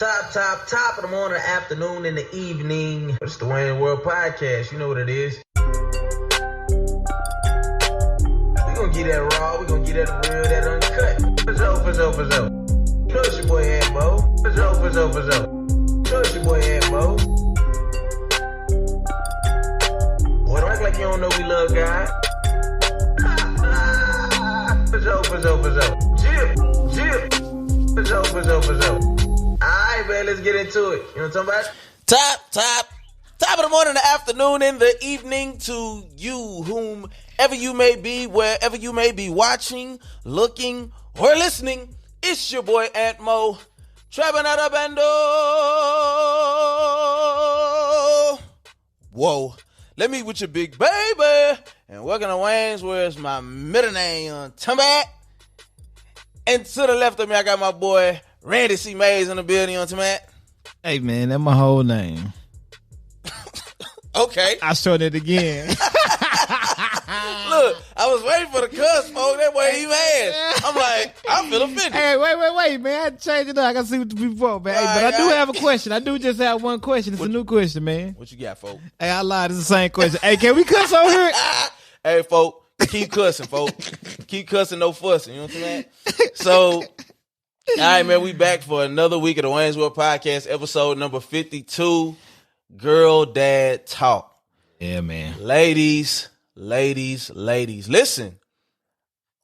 Top of the morning, afternoon, and the evening. It's the Wayne World Podcast. You know what it is. We gonna get that raw. We gonna get that real, that uncut. For so. You know it's your boy AntMoe. For so. You know it's your boy AntMoe. Boy, don't act like you don't know we love God. For so. Jip. For so. Alright, man, let's get into it. You know what I'm talking about? Top of the morning, the afternoon, and the evening to you, whomever you may be, wherever you may be watching, looking, or listening. It's your boy AntMoe, trapping out of bando. Whoa, let me with your big baby. And welcome to Wayne's, where's my middle name on Tumbat. And to the left of me, I got my boy Randy C in the building on Tumbat. Hey man, that's my whole name. Okay. I showed it again. Look, I was waiting for the cuss, folks. That way he mad. I'm like, I feel offended. Hey, wait, man. I changed it up. I gotta see what the people want, man. Hey, but I do have a question. I do just have one question. It's a new question, man. What you got, folks? Hey, I lied. It's the same question. Hey, can we cuss on here? Hey, folks, keep cussing, folks. Keep cussing, no fussing. You know what I'm saying? So, all right, man, we back for another week of the Wayne's World Podcast, episode number 52, Girl Dad Talk. Yeah, man. Ladies, listen,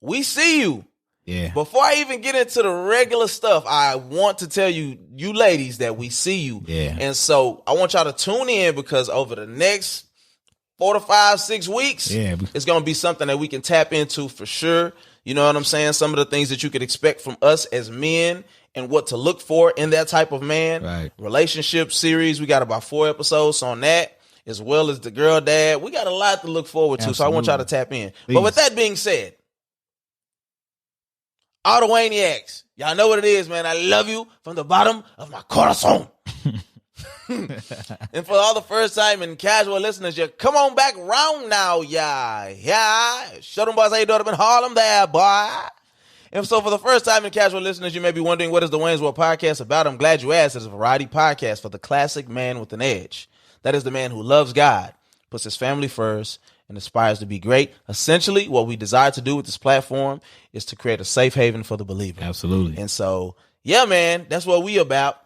we see you. Yeah. Before I even get into the regular stuff, I want to tell you ladies, that we see you. Yeah. And so I want y'all to tune in, because over the next 4 to 5, 6 weeks, it's going to be something that we can tap into for sure. You know what I'm saying? Some of the things that you could expect from us as men and what to look for in that type of man. Right. Relationship series. We got about 4 episodes on that, as well as the girl dad. We got a lot to look forward to. Absolutely. So I want y'all to tap in. Please. But with that being said, all the Wayniacs, y'all know what it is, man. I love you from the bottom of my corazon. And for all the first time and casual listeners, you come on back round now, yeah. Show them boys how you do it up in Harlem there, boy. And so for the first time and casual listeners, you may be wondering, what is the Wayne's World Podcast about? I'm glad you asked. It's a variety podcast for the classic man with an edge. That is the man who loves God, puts his family first, and aspires to be great. Essentially, what we desire to do with this platform is to create a safe haven for the believer. Absolutely. And so, yeah, man, that's what we about.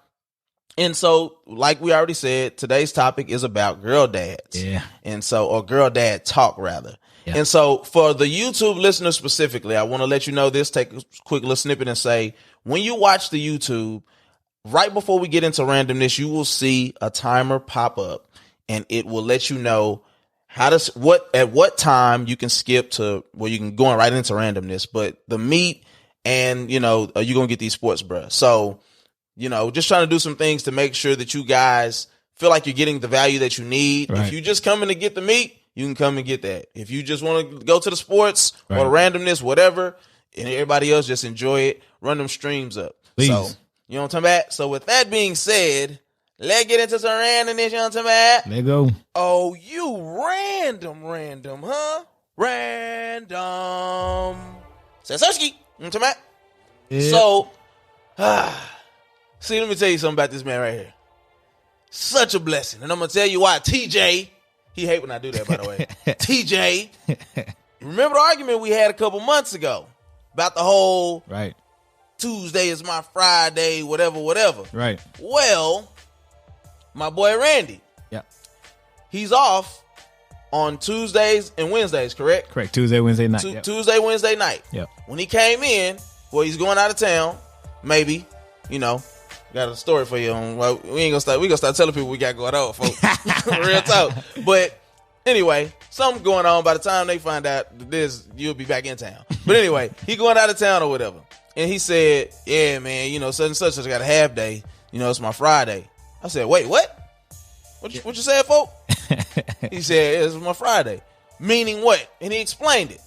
And so, like we already said, today's topic is about girl dads. Yeah. And so, or girl dad talk, rather. Yeah. And so, for the YouTube listeners specifically, I want to let you know this, take a quick little snippet and say, when you watch the YouTube, right before we get into randomness, you will see a timer pop up, and it will let you know at what time you can skip to, well, you can go right into randomness, but the meat and, you're going to get these sports, bruh. So, just trying to do some things to make sure that you guys feel like you're getting the value that you need. Right. If you just coming to get the meat, you can come and get that. If you just want to go to the sports or the randomness, whatever, and everybody else just enjoy it, run them streams up. Please. So, you know what I'm talking about? So with that being said, let's get into some randomness, you know what I'm talking about? Let go. Oh, you random, huh? Random. Sasowski, you know what I'm talking about? Yeah. So, see, let me tell you something about this man right here. Such a blessing. And I'm going to tell you why. TJ, he hate when I do that, by the way. TJ, remember the argument we had a couple months ago about the whole Tuesday is my Friday, whatever. Right. Well, my boy Randy, he's off on Tuesdays and Wednesdays, correct? Correct. Tuesday, Wednesday night. Tuesday, Wednesday night. Yep. When he came in, well, he's going out of town, maybe, got a story for you on, well, we gonna start telling people we got going on, folks. Real talk. But anyway, something going on. By the time they find out this, you'll be back in town. But anyway, he going out of town or whatever. And he said, yeah, man, such and such has got a half day. It's my Friday. I said, wait, what? What you said, folk? He said, it's my Friday. Meaning what? And he explained it.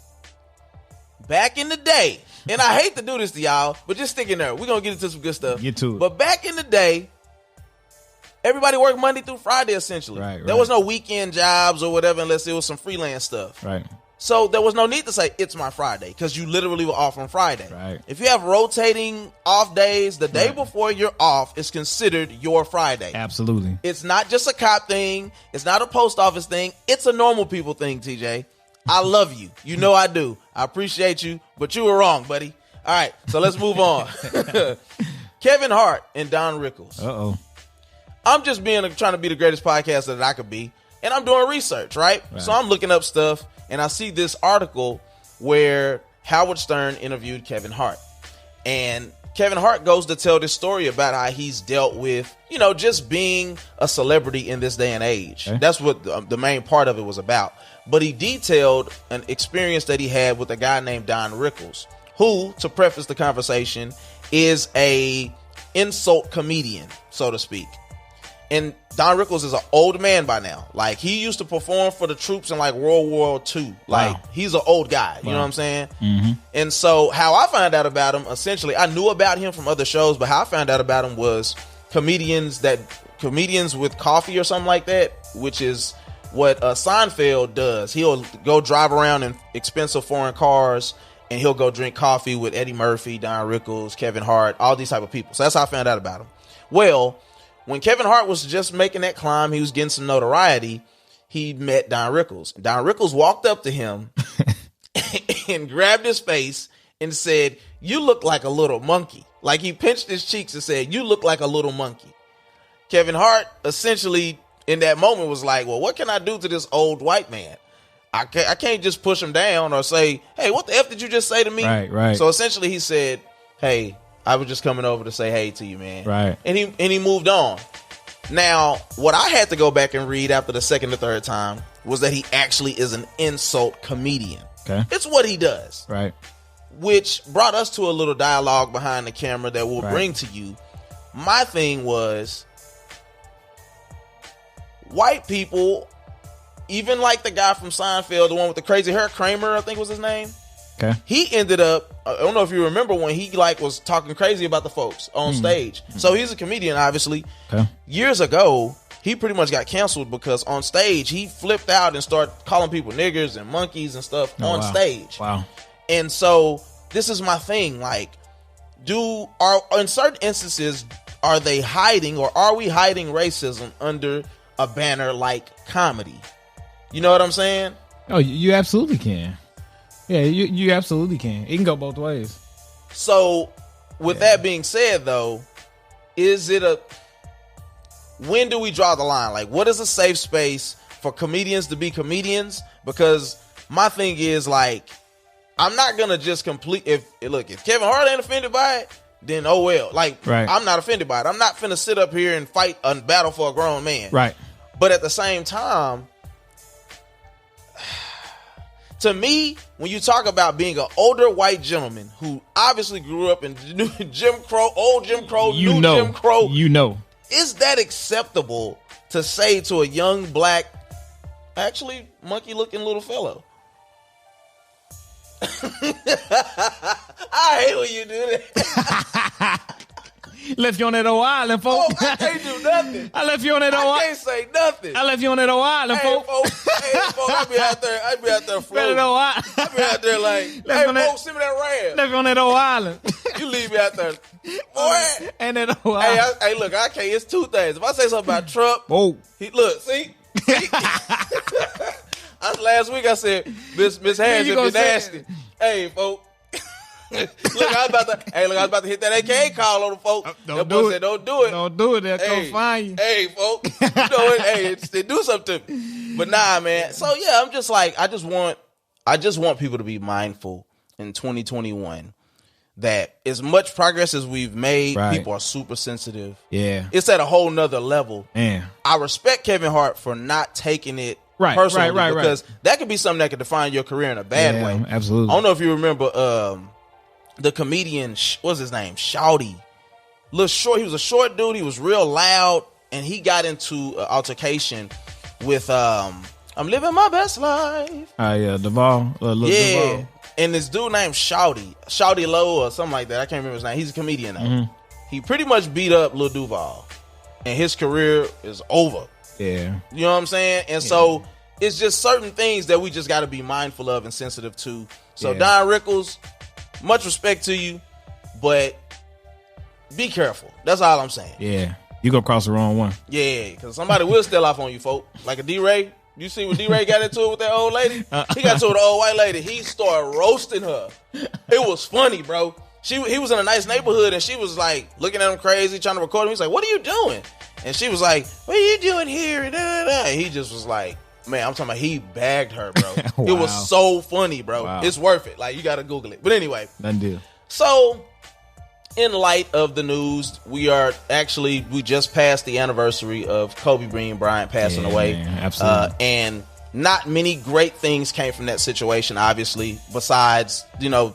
Back in the day, and I hate to do this to y'all, but just stick in there. We're going to get into some good stuff. Get to it. But back in the day, everybody worked Monday through Friday, essentially. Right. There was no weekend jobs or whatever unless it was some freelance stuff. Right. So there was no need to say it's my Friday because you literally were off on Friday. Right. If you have rotating off days, the day before you're off is considered your Friday. Absolutely. It's not just a cop thing. It's not a post office thing. It's a normal people thing, TJ. I love you. You know I do. I appreciate you, but you were wrong, buddy. All right, so let's move on. Kevin Hart and Don Rickles. Uh-oh. I'm just trying to be the greatest podcaster that I could be, and I'm doing research, right? So I'm looking up stuff, and I see this article where Howard Stern interviewed Kevin Hart. And Kevin Hart goes to tell this story about how he's dealt with, just being a celebrity in this day and age. Okay. That's what the main part of it was about. But he detailed an experience that he had with a guy named Don Rickles, who, to preface the conversation, is a insult comedian, so to speak. And Don Rickles is an old man by now. Like, he used to perform for the troops in like World War II. Like, he's an old guy. You know what I'm saying? Mm-hmm. And so how I found out about him, essentially, I knew about him from other shows, but how I found out about him was comedians with coffee or something like that, which is what Seinfeld does. He'll go drive around in expensive foreign cars, and he'll go drink coffee with Eddie Murphy, Don Rickles, Kevin Hart, all these type of people. So that's how I found out about him. Well, when Kevin Hart was just making that climb, he was getting some notoriety, he met Don Rickles. Don Rickles walked up to him and grabbed his face and said, "You look like a little monkey." Like, he pinched his cheeks and said, "You look like a little monkey." Kevin Hart essentially in that moment was like, well, what can I do to this old white man? I can't just push him down or say, "Hey, what the F did you just say to me?" Right. So essentially he said, "Hey, I was just coming over to say hey to you, man." Right. And he moved on. Now, what I had to go back and read after the second or third time was that he actually is an insult comedian. Okay. It's what he does. Right. Which brought us to a little dialogue behind the camera that we'll bring to you. My thing was, white people, even like the guy from Seinfeld, the one with the crazy hair, Kramer, I think was his name. Okay. He ended up, I don't know if you remember when he was talking crazy about the folks on stage. So he's a comedian, obviously. Okay. Years ago, he pretty much got canceled because on stage he flipped out and started calling people niggers and monkeys and stuff on stage. Wow. And so this is my thing. Like, in certain instances, are they hiding, or are we hiding racism under a banner like comedy? You know what I'm saying? Oh, you absolutely can. Yeah, you absolutely can. It can go both ways. So with that being said, though, when do we draw the line? Like, what is a safe space for comedians to be comedians? Because my thing is, like, I'm not gonna just if Kevin Hart ain't offended by it, then oh well. Like, I'm not offended by it. I'm not finna sit up here and fight a battle for a grown man. Right. But at the same time, to me, when you talk about being an older white gentleman who obviously grew up in Jim Crow, old Jim Crow, new Jim Crow, is that acceptable to say to a young black, actually monkey-looking little fellow? I hate when you do that. Left you on that old island, folks. Oh, I can't do nothing. I left you on that old island. I can't say nothing. I left you on that old island, folks. I be out there floating. I be out there like, hey, folks, send me that ram. Left you on that old island. You leave me out there. Boy. And that old island. Hey, look, I can't. It's two things. If I say something about Trump, see? Last week I said, Miss Harris, if you're nasty. Hey, folks. I was about to hit that AKA call on the folks. That boy said, don't do it. Don't do it. They'll come find you. Hey, folks. You know it. Hey, they do something to me. But nah, man. So yeah, I'm just like, I just want people to be mindful in 2021 that as much progress as we've made, people are super sensitive. Yeah. It's at a whole nother level. Man. I respect Kevin Hart for not taking it personally, because that could be something that could define your career in a bad way. Absolutely. I don't know if you remember the comedian, what's his name? Shouty. He was a short dude. He was real loud, and he got into an altercation with I'm living my best life. Duval. Duval. And this dude named Shouty Low or something like that. I can't remember his name. He's a comedian though. Mm-hmm. He pretty much beat up Lil Duval, and his career is over. Yeah. You know what I'm saying? And so it's just certain things that we just got to be mindful of and sensitive to. So Yeah. Don Rickles, much respect to you, but be careful. That's all I'm saying. Yeah. You go cross the wrong one. Yeah, because somebody will steal off on you, folk. Like a D-Ray. You see what D-Ray got into it with that old lady? He got into it with the old white lady. He started roasting her. It was funny, bro. He was in a nice neighborhood, and she was like looking at him crazy, trying to record him. He's like, "What are you doing?" And she was like, "What are you doing here?" And he just was like, man, I'm talking about he bagged her, bro. Wow. It was so funny, bro. Wow. It's worth it. Like, you got to Google it. But anyway. Done deal. So, in light of the news, we just passed the anniversary of Kobe Bryant passing away. Man, absolutely. And not many great things came from that situation, obviously, besides,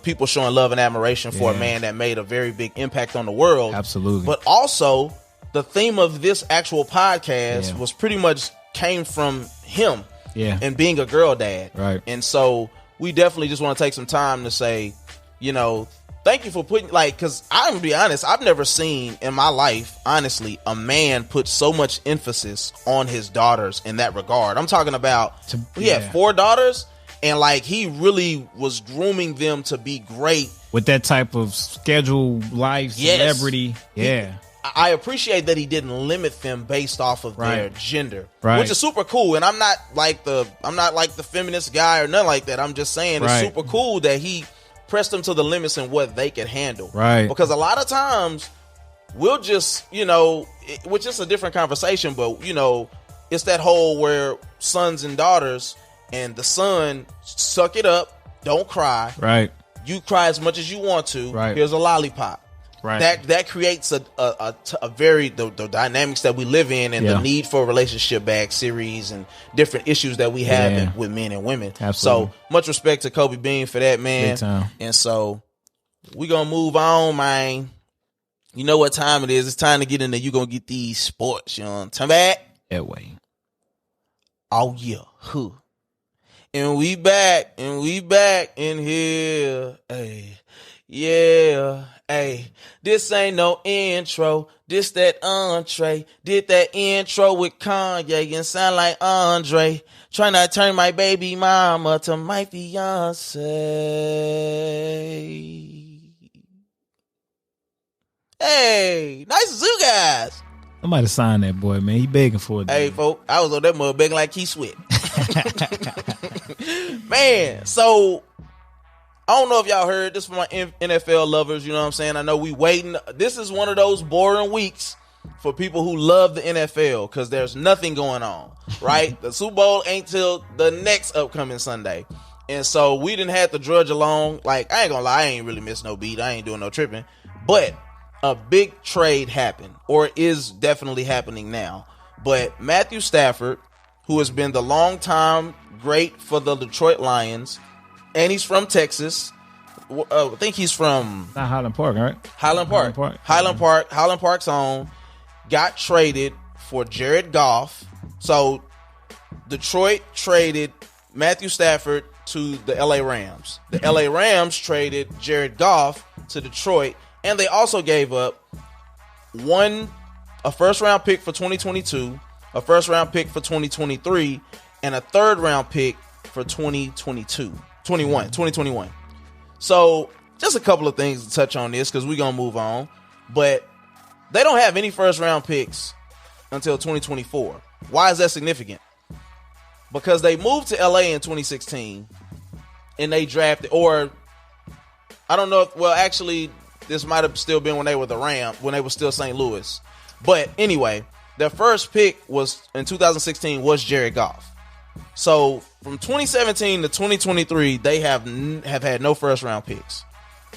people showing love and admiration for a man that made a very big impact on the world. Absolutely. But also, the theme of this actual podcast was pretty much came from him and being a girl dad. Right. And so we definitely just want to take some time to say, thank you for putting, because I'm going to be honest, I've never seen in my life, honestly, a man put so much emphasis on his daughters in that regard. I'm talking about, he had 4 daughters, and he really was grooming them to be great. With that type of schedule, life, celebrity. Yeah. I appreciate that he didn't limit them based off of their gender, which is super cool. And I'm not like the feminist guy or nothing like that. I'm just saying it's super cool that he pressed them to the limits and what they could handle. Right. Because a lot of times we'll just, which is a different conversation, but it's that whole where sons and daughters, and the son, suck it up, don't cry. Right. You cry as much as you want to. Right. Here's a lollipop. Right. That creates a very the dynamics that we live in, and the need for relationship back series and different issues that we have with men and women. Absolutely. So much respect to Kobe Bean for that, man. Big time. And so we gonna move on, man. You know what time it is? It's time to get in there. You gonna get these sports, Turn back. That way. Oh yeah, huh. And we back in here. Hey, yeah. Hey, this ain't no intro. This that entree. Did that intro with Kanye and sound like Andre. Trying to turn my baby mama to my fiance. Hey, nice as you guys. Somebody sign that boy, man. He begging for it. Hey, folks, I was on that mother begging like Keith Sweat. Man, so I don't know if y'all heard this from my NFL lovers, you know what I'm saying? I know we waiting. This is one of those boring weeks for people who love the NFL because there's nothing going on, right? The Super Bowl ain't till the next upcoming Sunday. And so we didn't have to drudge along. I ain't gonna lie, I ain't really missed no beat. I ain't doing no tripping. But a big trade happened, or is definitely happening now. But Matthew Stafford, who has been the longtime great for the Detroit Lions, and he's from Texas. I think he's from Not Highland Park, right? Highland Park's own, got traded for Jared Goff. So Detroit traded Matthew Stafford to the LA Rams. The LA Rams traded Jared Goff to Detroit, and they also gave up a first round pick for 2022, a first round pick for 2023, and a third round pick for 2021. So just a couple of things to touch on this because we're going to move on. But they don't have any first round picks until 2024. Why is that significant? Because they moved to LA in 2016 and they drafted, or I don't know if, well, actually, this might have still been when they were the Rams, when they were still St. Louis. But anyway, their first pick was in 2016 was Jared Goff. So from 2017 to 2023, they have had no first round picks.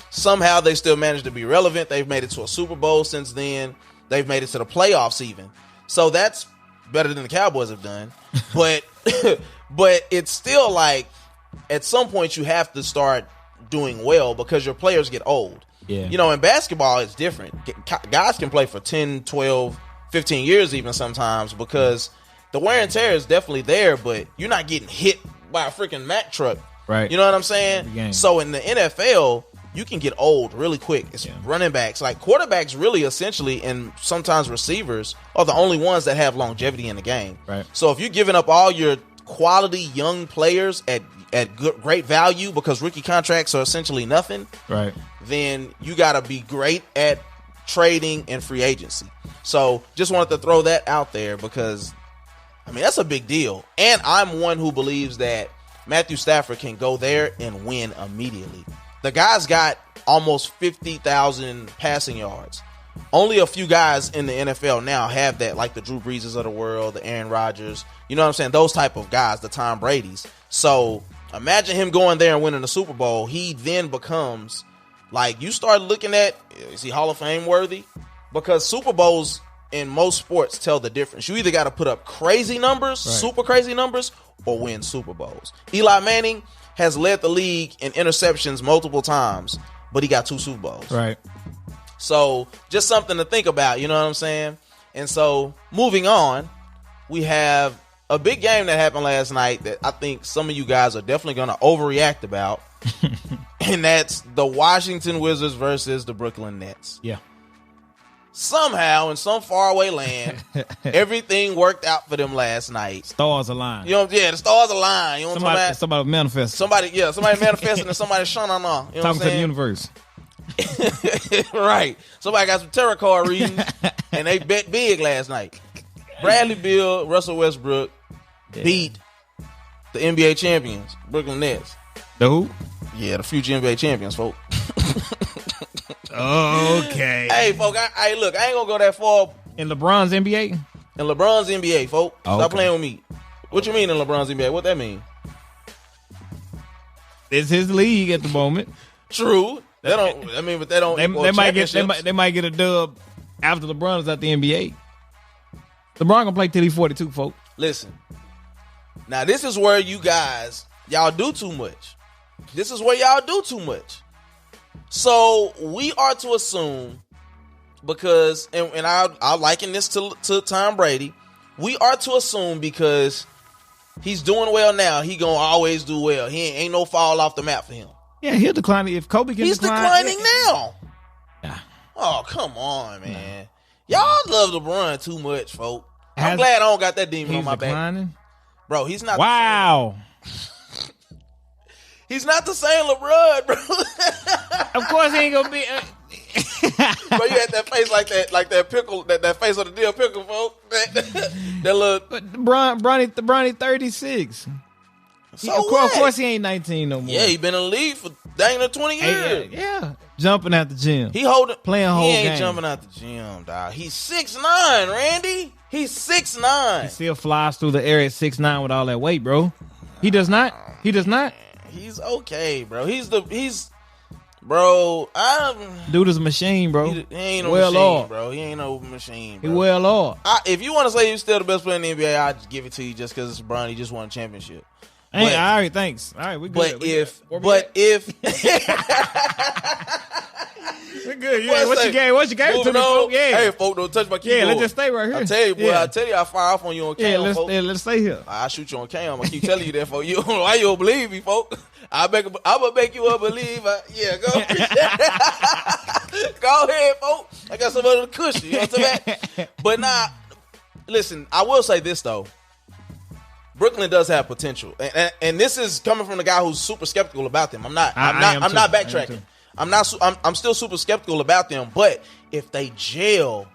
Somehow they still managed to be relevant. They've made it to a Super Bowl since then. They've made it to the playoffs even. So that's better than the Cowboys have done. But but it's still at some point you have to start doing well because your players get old. Yeah. In basketball it's different. Guys can play for 10, 12, 15 years even sometimes because the wear and tear is definitely there, but you're not getting hit by a freaking Mack truck. Right. You know what I'm saying? So in the NFL, you can get old really quick. It's running backs. Quarterbacks really essentially, and sometimes receivers, are the only ones that have longevity in the game. Right. So if you're giving up all your quality young players at great value, because rookie contracts are essentially nothing, right, then you got to be great at trading and free agency. So just wanted to throw that out there, because I mean, that's a big deal. And I'm one who believes that Matthew Stafford can go there and win immediately. The guy's got almost 50,000 passing yards. Only a few guys in the NFL now have that, like the Drew Breeses of the world, the Aaron Rodgers, you know what I'm saying? Those type of guys, the Tom Brady's. So imagine him going there and winning the Super Bowl. He then becomes, like, you start looking at, is he Hall of Fame worthy? Because Super Bowls in most sports tell the difference. You either got to put up crazy numbers, right, super crazy numbers, or win Super Bowls. Eli Manning has led the league in interceptions multiple times, but he got 2 Super Bowls. Right. So just something to think about, you know what I'm saying? And so moving on, we have a big game that happened last night that I think some of you guys are definitely going to overreact about. And that's the Washington Wizards versus the Brooklyn Nets. Yeah. Somehow in some faraway land, everything worked out for them last night. Stars align. You know, the stars align. You know what I'm talking about? Somebody manifested. Somebody manifesting and somebody showing on. You know Talking to the universe. Right. Somebody got some tarot card readings and they bet big last night. Bradley Beal, Russell Westbrook beat the NBA champions, Brooklyn Nets. The who? Yeah, the future NBA champions, folks. Okay. Hey, folks, look, I ain't gonna go that far. In LeBron's NBA? In LeBron's NBA, folks. Oh, Stop okay. playing with me. What you mean in LeBron's NBA? What that mean? It's his league at the moment. True. They don't. I mean, but they don't. They might get a dub after LeBron is at the NBA. LeBron gonna play till he's 42, folks. Listen. Now this is where y'all do too much. This is where y'all do too much. So we are to assume, because and I'll liken this to Tom Brady. We are to assume because he's doing well now, he gonna always do well. He ain't no fall off the map for him. Yeah, he'll decline if Kobe can He's decline. declining now. Yeah. Oh, come on, man. Y'all love LeBron too much, folks. I'm Has- glad I don't got that demon on my declining? back. Bro, he's not Wow. He's not the same LeBron, bro. Of course he ain't gonna be. Bro, you had that face like that pickle, that face of the deal pickle, folks. That little. But Bronny 36. So Of course he ain't 19 no more. Yeah, he been in the league for dang near 20 years. Yeah. Jumping at the gym. He holding, playing whole He ain't game. jumping out the gym, dog. He's 6'9", Randy. He's 6'9". He still flies through the air at 6'9" with all that weight, bro. He does not. He's okay, bro. Bro, Dude is a machine, bro. he ain't no well machine, off. bro. He ain't no machine, He bro. well off. If you want to say he's still the best player in the NBA, I'll just give it to you just because it's LeBron. He just won a championship. All But- right, thanks. All right, we good. But we if, good. We're good. Yeah, what you gave to me, moving on. folks? Yeah. Hey, folks, don't touch my keyboard. Yeah, let's just stay right here. I tell you, boy, Yeah. I tell you, I fire off on you on Yeah, cam, folks. let's stay here. I shoot you on cam. I keep telling you that, folks. You don't know why you don't believe me, folks. I'm gonna make you a believer. Yeah, go. Go ahead, folks. I got some other cushion. You know what I'm saying? But now, listen, I will say this though. Brooklyn does have potential, and this is coming from the guy who's super skeptical about them. I'm not backtracking. I'm still super skeptical about them. But if they gel,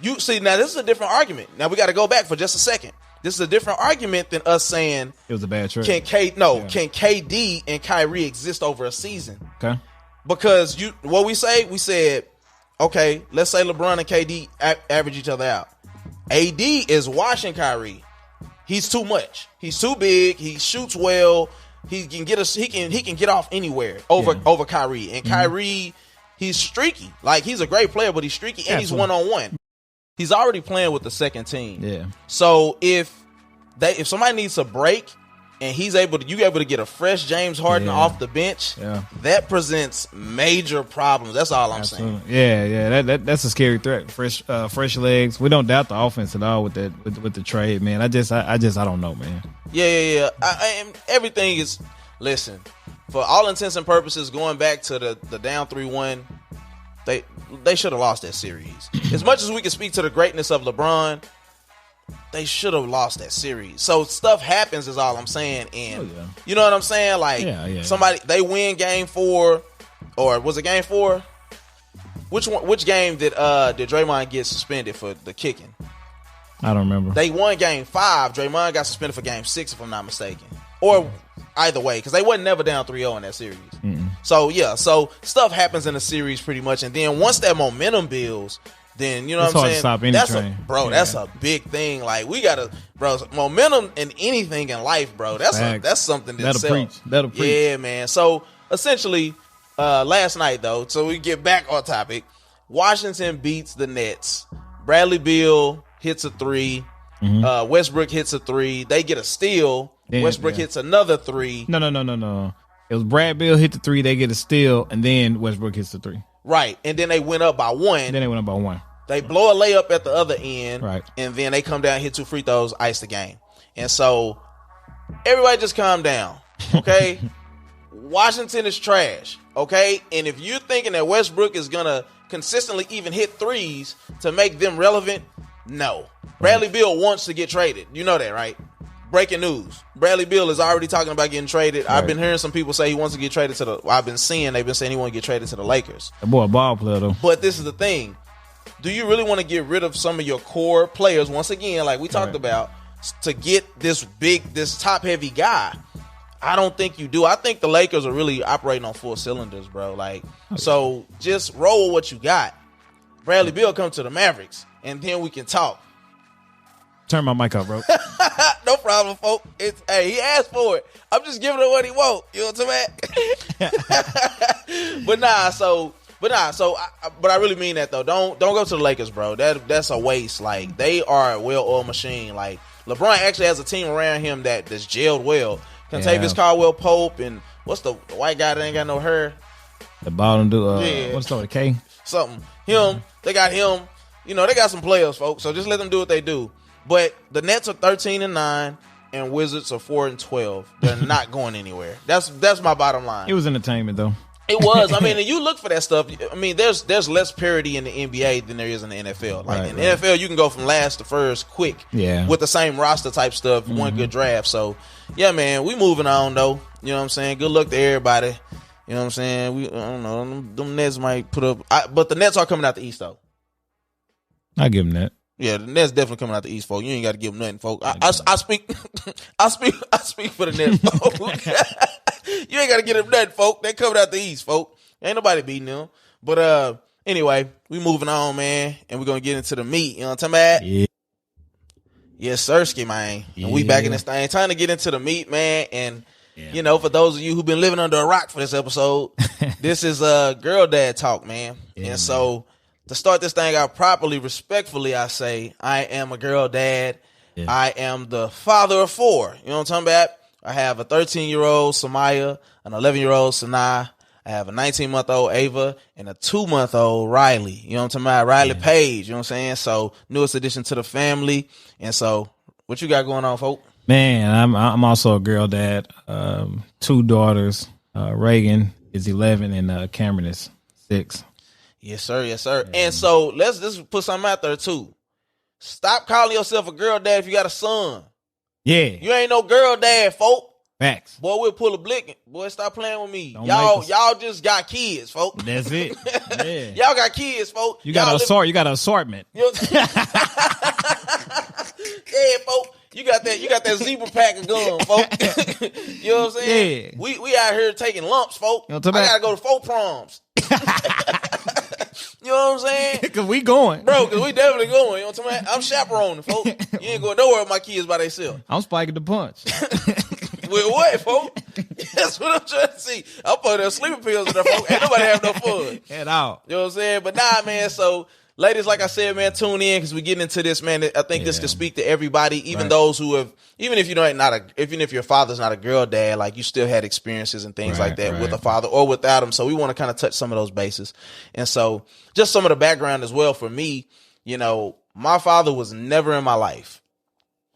you see, now this is a different argument. Now we got to go back for just a second. This is a different argument than us saying It was a bad trade. can KD and Kyrie exist over a season? Okay. Because we said, okay, let's say LeBron and KD average each other out. AD is washing Kyrie. He's too much. He's too big. He shoots well. He can get us. He can get off anywhere over Kyrie. And Kyrie, he's streaky. Like, he's a great player, but he's streaky and he's one-on-one. He's already playing with the second team. Yeah. So if somebody needs a break and you able to get a fresh James Harden off the bench, that presents major problems. That's all I'm saying. Yeah. That's a scary threat. Fresh legs. We don't doubt the offense at all with that with the trade, man. I don't know, man. Yeah. And everything is, listen, for all intents and purposes, going back to the down 3-1, they should have lost that series. As much as we can speak to the greatness of LeBron, they should have lost that series. So stuff happens is all I'm saying. And you know what I'm saying? Like somebody, they win game 4, or was it game 4? Which game did Draymond get suspended for the kicking? I don't remember. They won game 5. Draymond got suspended for game 6, if I'm not mistaken. Or either way, because they wasn't never down 3-0 in that series. So so stuff happens in the series pretty much. And then once that momentum builds, then you know what I'm saying? Stop any train. That's a big thing. Like we gotta, bro, momentum in anything in life, bro. That's something that'll preach. Yeah, man. So essentially, last night though, so we get back on topic. Washington beats the Nets. Bradley Beal hits a 3. Westbrook hits a 3. They get a steal. Westbrook hits another 3. No. It was Brad Beal hit the 3. They get a steal, and then Westbrook hits the 3. Right, and then they went up by 1. They blow a layup at the other end, right, and then they come down, hit 2 free throws, ice the game. And so everybody just calm down, okay? Washington is trash, okay? And if you're thinking that Westbrook is going to consistently even hit threes to make them relevant, no. Bradley Beal wants to get traded. You know that, right? Breaking news. Bradley Beal is already talking about getting traded. Right. I've been hearing some people say he wants to get traded to they've been saying he wants to get traded to the Lakers. That boy a ball player, though. But this is the thing. Do you really want to get rid of some of your core players, once again, like we talked about, to get this top-heavy guy? I don't think you do. I think the Lakers are really operating on full cylinders, bro. So just roll what you got. Bradley Beal come to the Mavericks, and then we can talk. Turn my mic up, bro. No problem, folks. He asked for it. I'm just giving him what he wants. You know what I'm saying? But I really mean that though. Don't go to the Lakers, bro. That's a waste. Like, they are a well-oiled machine. Like, LeBron actually has a team around him that's gelled well. Contavious Caldwell Pope, and what's the white guy that ain't got no hair? The bottom dude. What's the K? Something. Him. They got him. You know, they got some players, folks. So just let them do what they do. But the Nets are 13-9, and Wizards are 4-12. They're not going anywhere. That's my bottom line. It was entertainment, though. It was. I mean, and you look for that stuff. I mean, there's less parity in the NBA than there is in the NFL. Like, in the NFL, you can go from last to first quick with the same roster type stuff, one good draft. So, yeah, man, we moving on, though. You know what I'm saying? Good luck to everybody. You know what I'm saying? I don't know. Them Nets might put up. But the Nets are coming out the East, though. I give them that. Yeah, the Nets definitely coming out the East, folks. You ain't got to give them nothing, folks. I speak for the Nets, folks. You ain't got to give them nothing, folks. They coming out the East, folks. Ain't nobody beating them. But anyway, we moving on, man, and we're gonna get into the meat. You know what I'm talking about? Yeah. Yes, Sirski, man. And we back in this thing, trying to get into the meat, man. And you know, for those of you who've been living under a rock for this episode, this is girl dad talk, man. And so, to start this thing out properly, respectfully, I say, I am a girl dad. Yeah. I am the father of 4. You know what I'm talking about? I have a 13-year-old, Samaya, an 11-year-old, Sanaa. I have a 19-month-old, Ava, and a 2-month-old, Riley. You know what I'm talking about? Riley Page, you know what I'm saying? So, newest addition to the family. And so, what you got going on, folks? Man, I'm also a girl dad. 2 daughters. Reagan is 11 and Cameron is 6. Yes, sir. Yes, sir. And so let's just put something out there too. Stop calling yourself a girl dad if you got a son. Yeah. You ain't no girl dad, folk. Facts. Boy, we'll pull a blick. Boy, stop playing with me. Y'all just got kids, folk. That's it. Yeah. Y'all got kids, folk. You got an assortment. You know yeah, folk. You got that zebra pack of gum, folk. You know what I'm saying? Yeah. We out here taking lumps, folk. I gotta go to 4 proms. You know what I'm saying? Because we going. Bro, because we definitely going. You know what I'm saying? I'm chaperoning, folks. You ain't going nowhere with my kids by themselves. I'm spiking the punch. With what, folks? That's what I'm trying to see. I'm putting their sleeping pills in there, folks. Ain't nobody have no fun. At all. You know what I'm saying? But nah, man, so ladies, like I said, man, tune in because we getting into this, man. I think this can speak to everybody, even those who have, even if even if your father's not a girl dad, like you still had experiences and things like that with a father or without him. So we want to kind of touch some of those bases. And so just some of the background as well for me, you know, my father was never in my life.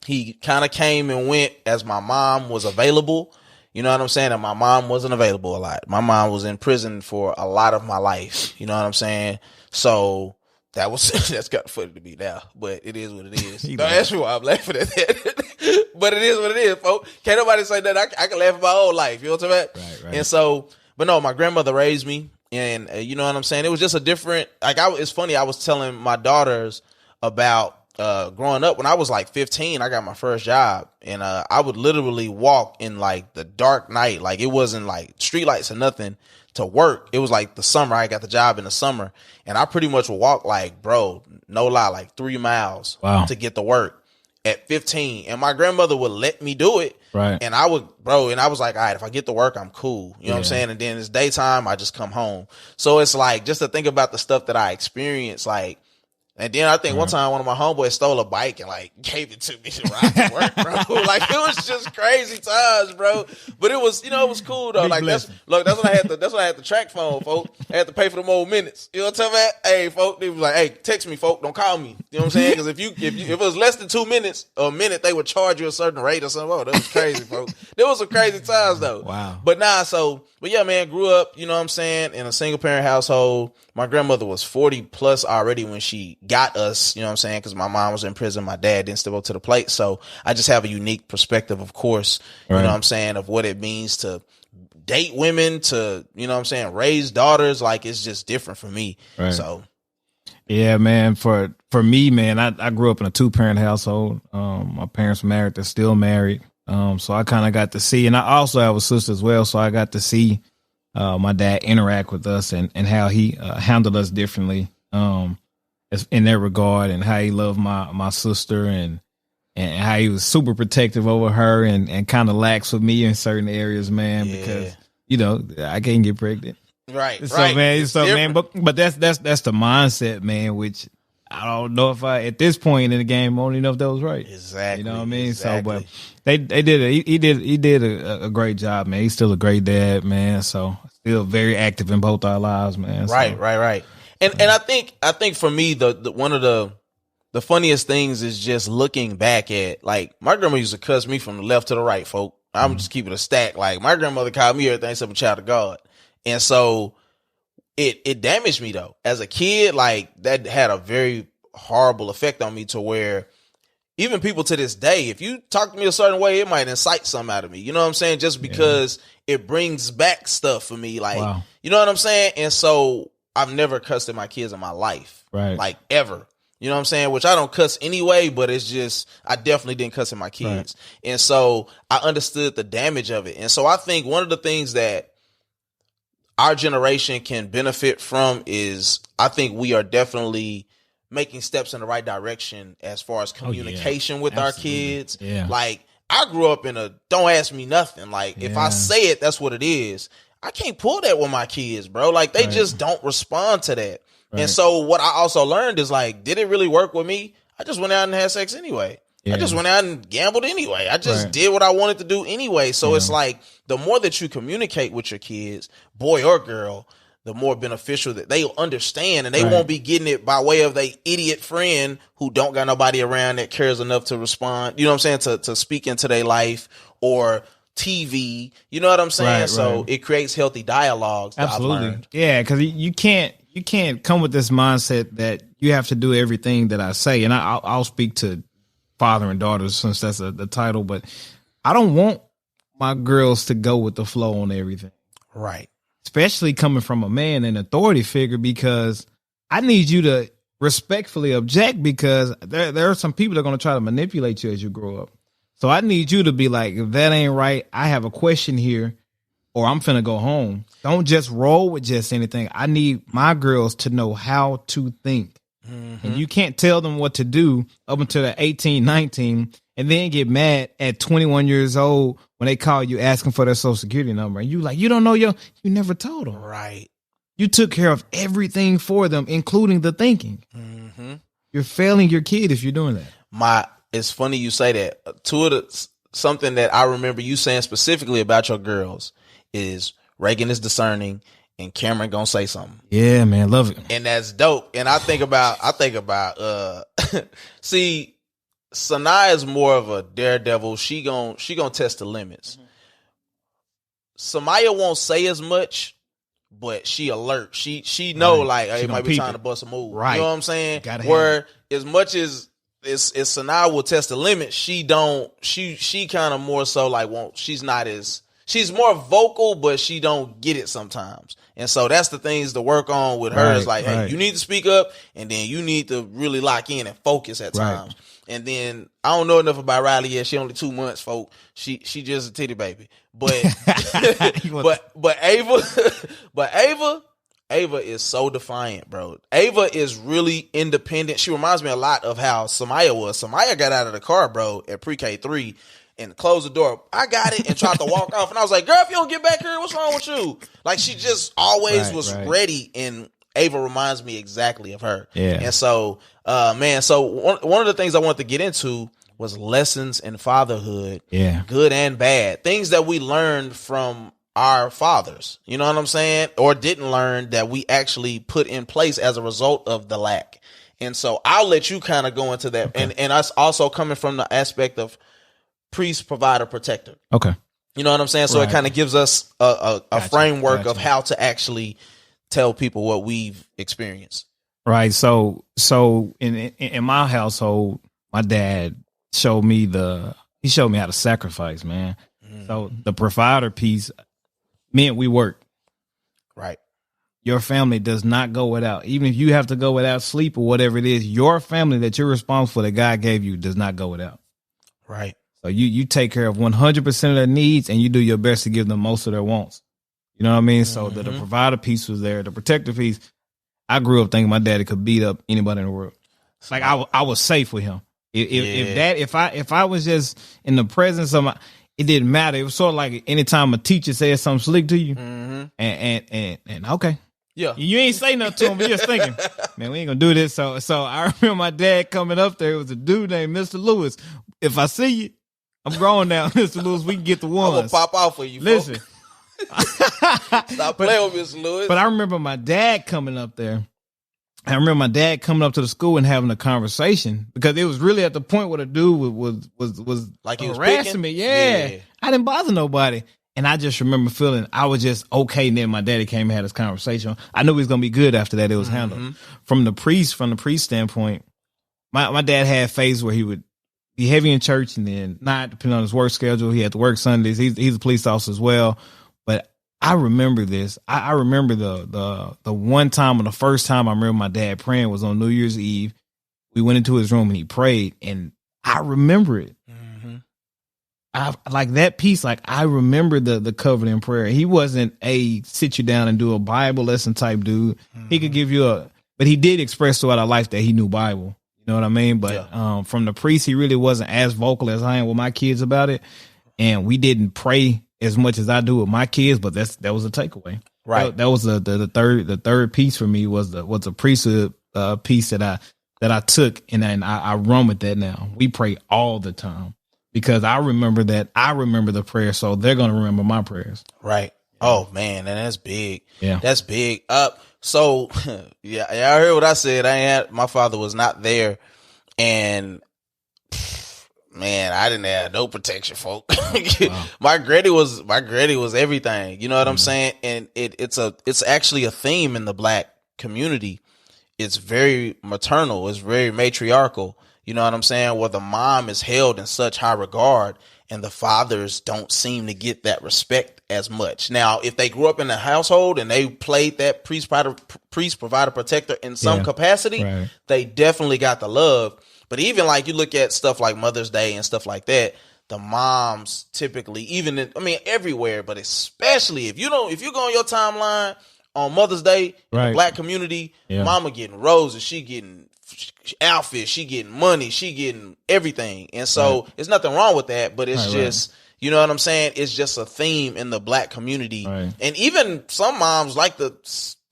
He kind of came and went as my mom was available. You know what I'm saying? And my mom wasn't available a lot. My mom was in prison for a lot of my life. You know what I'm saying? So that's kind of funny to me now, but it is what it is. Don't ask me why I'm laughing at that. But it is what it is, folks. Can't nobody say that. I can laugh at my whole life. You know what I'm saying? Right. And so, but no, my grandmother raised me, and you know what I'm saying? It was just a different, it's funny. I was telling my daughters about growing up when I was like 15, I got my first job, and I would literally walk in like the dark night. Like it wasn't like street lights or nothing to work. It was like the summer. I got the job in the summer, and I pretty much would walk like, bro, no lie, like 3 miles to get to work at 15. And my grandmother would let me do it. Right. And I was like, all right, if I get to work, I'm cool. You know what I'm saying? And then it's daytime, I just come home. So it's like, just to think about the stuff that I experienced, like, and then I think one time one of my homeboys stole a bike and like gave it to me to ride to work, bro. Like it was just crazy times, bro. But it was, it was cool though. Like that's what I had the track phone, folks. I had to pay for them old minutes. You know what I'm talking about? Hey, folks, they was like, hey, text me, folks. Don't call me. You know what I'm saying? Because if it was less than 2 minutes or a minute, they would charge you a certain rate or something. Oh, that was crazy, folks. There was some crazy times though. Wow. But yeah, man, grew up, you know what I'm saying, in a single parent household. My grandmother was 40 plus already when she got us, you know what I'm saying, because my mom was in prison, my dad didn't step up to the plate. So I just have a unique perspective, of course, you know what I'm saying, of what it means to date women, to, you know what I'm saying, raise daughters. Like it's just different for me. Right. So yeah, man, for me, man, I grew up in a 2-parent household. My parents were married, they're still married. So I kind of got to see, and I also have a sister as well. So I got to see my dad interact with us and how he handled us differently in that regard, and how he loved my sister and how he was super protective over her and kind of lax with me in certain areas, man, because, I can't get pregnant. Right. So, man, but that's the mindset, man, which I don't know if at this point in the game, I don't even know if that was right. Exactly. You know what I mean? Exactly. So, but he did a great job, man. He's still a great dad, man. So still very active in both our lives, man. Right. And I think for me, the one of the funniest things is just looking back at, like, my grandma used to cuss me from the left to the right, folk. I'm just keeping a stack. Like, my grandmother called me everything except a child of God. And so it damaged me though. As a kid, like, that had a very horrible effect on me, to where even people to this day, if you talk to me a certain way, it might incite something out of me. You know what I'm saying? Just because it brings back stuff for me. Like, you know what I'm saying? And so I've never cussed at my kids in my life. Right. Like, ever. You know what I'm saying? Which I don't cuss anyway, but it's just, I definitely didn't cuss at my kids. Right. And so I understood the damage of it. And so I think one of the things that our generation can benefit from is, I think we are definitely making steps in the right direction as far as communication with our kids. Yeah. Like, I grew up in a don't ask me nothing. Like, if I say it, that's what it is. I can't pull that with my kids, bro. Like, they just don't respond to that. Right. And so what I also learned is, like, did it really work with me? I just went out and had sex anyway. Yeah. I just went out and gambled anyway. I just did what I wanted to do anyway. So it's like, the more that you communicate with your kids, boy or girl, the more beneficial that they'll understand, and they won't be getting it by way of they idiot friend who don't got nobody around that cares enough to respond. You know what I'm saying? To speak into their life, or TV. You know what I'm saying? So it creates healthy dialogues. Absolutely. Yeah, because you can't come with this mindset that you have to do everything that I say. And I'll speak to father and daughters, since that's the title, but I don't want my girls to go with the flow on everything. Right. Especially coming from a man, an authority figure, because I need you to respectfully object, because there are some people that are going to try to manipulate you as you grow up. So I need you to be like, if that ain't right, I have a question here, or I'm finna go home. Don't just roll with just anything. I need my girls to know how to think. Mm-hmm. And you can't tell them what to do up until they're 18, 19, and then get mad at 21 years old when they call you asking for their social security number. And you like, you don't know you never told them. Right. You took care of everything for them, including the thinking. Mm-hmm. You're failing your kid if you're doing that. It's funny you say that. Something that I remember you saying specifically about your girls is Reagan is discerning and Cameron gonna say something. Yeah, man, love it. And that's dope. And I think about see, Sanaa is more of a daredevil. She gonna test the limits. Mm-hmm. Samaya won't say as much, but she alert. She know like, hey, She it might gonna be peep time it. to bust a move. Right. You know what I'm saying? Gotta have Where as much as Sanaa will test the limit, she kind of more so like she's more vocal, but she don't get it sometimes. And so that's the things to work on with her is like, hey, you need to speak up, and then you need to really lock in and focus at times. And then I don't know enough about Riley yet. She only 2 months, folk. She just a titty baby. But Ava is so defiant, bro. Ava is really independent. She reminds me a lot of how Samaya was. Samaya got out of the car, bro, at pre-K 3 and closed the door. I got it and tried to walk off. And I was like, girl, if you don't get back here, what's wrong with you? Like, she just always was ready. And Ava reminds me exactly of her. Yeah. And so, so one of the things I wanted to get into was lessons in fatherhood. Yeah. Good and bad. Things that we learned from our fathers, you know what I'm saying? Or didn't learn that we actually put in place as a result of the lack. And so I'll let you kind of go into that. Okay. And us also coming from the aspect of priest, provider, protector. Okay. You know what I'm saying? So it kind of gives us a framework of how to actually tell people what we've experienced. Right. So in my household, my dad showed me how to sacrifice, man. So the provider piece meant we work. Right. Your family does not go without. Even if you have to go without sleep or whatever it is, your family that you're responsible for that God gave you does not go without. Right. So you take care of 100% of their needs and you do your best to give them most of their wants. You know what I mean? So the provider piece was there. The protector piece, I grew up thinking my daddy could beat up anybody in the world. Like I was safe with him. If I was just in the presence of it didn't matter. It was sort of like anytime a teacher says something slick to you, and okay, yeah, you ain't say nothing to him, but you're just thinking, man, we ain't gonna do this. So I remember my dad coming up there. It was a dude named Mr. Lewis. If I see you, I'm growing now, Mr. Lewis. We can get the ones. I'm gonna pop out for you. Listen, stop playing with Mr. Lewis. But I remember my dad coming up there. I remember my dad coming up to the school and having a conversation because it was really at the point where the dude was like he was harassing picking? me. Yeah. I didn't bother nobody. And I just remember feeling I was just okay. And then my daddy came and had this conversation. I knew he was going to be good after that. It was handled. From the priest standpoint, my dad had phases where he would be heavy in church and then not, depending on his work schedule. He had to work Sundays. He's a police officer as well. But I remember this. I remember the one time or the first time I remember my dad praying was on New Year's Eve. We went into his room and he prayed, and I remember it. I like that piece. Like I remember the covenant in prayer. He wasn't a sit you down and do a Bible lesson type dude. He could give you but he did express throughout our life that he knew Bible. You know what I mean? But from the priest, he really wasn't as vocal as I am with my kids about it, and we didn't pray as much as I do with my kids, but that was a takeaway. Right. That was the third piece for me was a priesthood piece that I took and I run with that now. We pray all the time because I remember the prayer, so they're gonna remember my prayers. Right. Oh man, and that's big. Yeah. That's big. So yeah, I heard what I said. My father was not there, and man, I didn't have no protection, folk. Wow. My granny was everything. You know what I'm saying? And it's actually a theme in the black community. It's very maternal. It's very matriarchal. You know what I'm saying? Where the mom is held in such high regard and the fathers don't seem to get that respect as much. Now, if they grew up in a household and they played that priest, provider, protector in some capacity, they definitely got the love. But even like you look at stuff like Mother's Day and stuff like that, the moms typically, everywhere, but especially if you go on your timeline on Mother's Day in the black community, mama getting roses, she getting outfits, she getting money, she getting everything. And so there's nothing wrong with that, but it's just, you know what I'm saying? It's just a theme in the black community. Right. And even some moms like to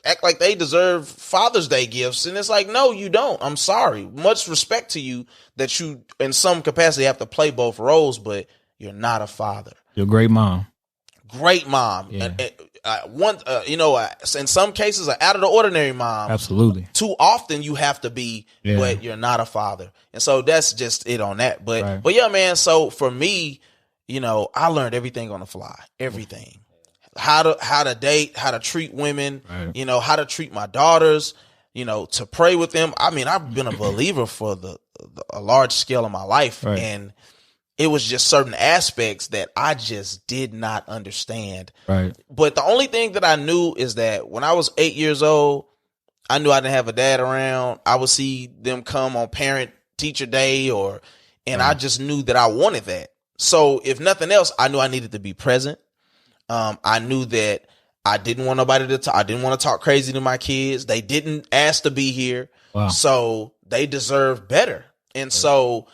act like they deserve Father's Day gifts. And it's like, no, you don't. I'm sorry. Much respect to you that you, in some capacity, have to play both roles, but you're not a father. You're a great mom. Great mom. Yeah. In some cases, an out of the ordinary mom. Absolutely. Too often you have to be, but you're not a father. And so that's just it on that. But yeah, man. So for me, I learned everything on the fly. Everything. how to date, how to treat women, Right. you know, how to treat my daughters, you know, to pray with them. I mean, I've been a believer for a large scale of my life, Right. and it was just certain aspects that I just did not understand. Right. But the only thing that I knew is that when I was 8 years old, I knew I didn't have a dad around. I would see them come on parent teacher day and I just knew that I wanted that. So if nothing else, I knew I needed to be present. I knew that I didn't want nobody to talk. I didn't want to talk crazy to my kids. They didn't ask to be here. Wow. So they deserve better. And so,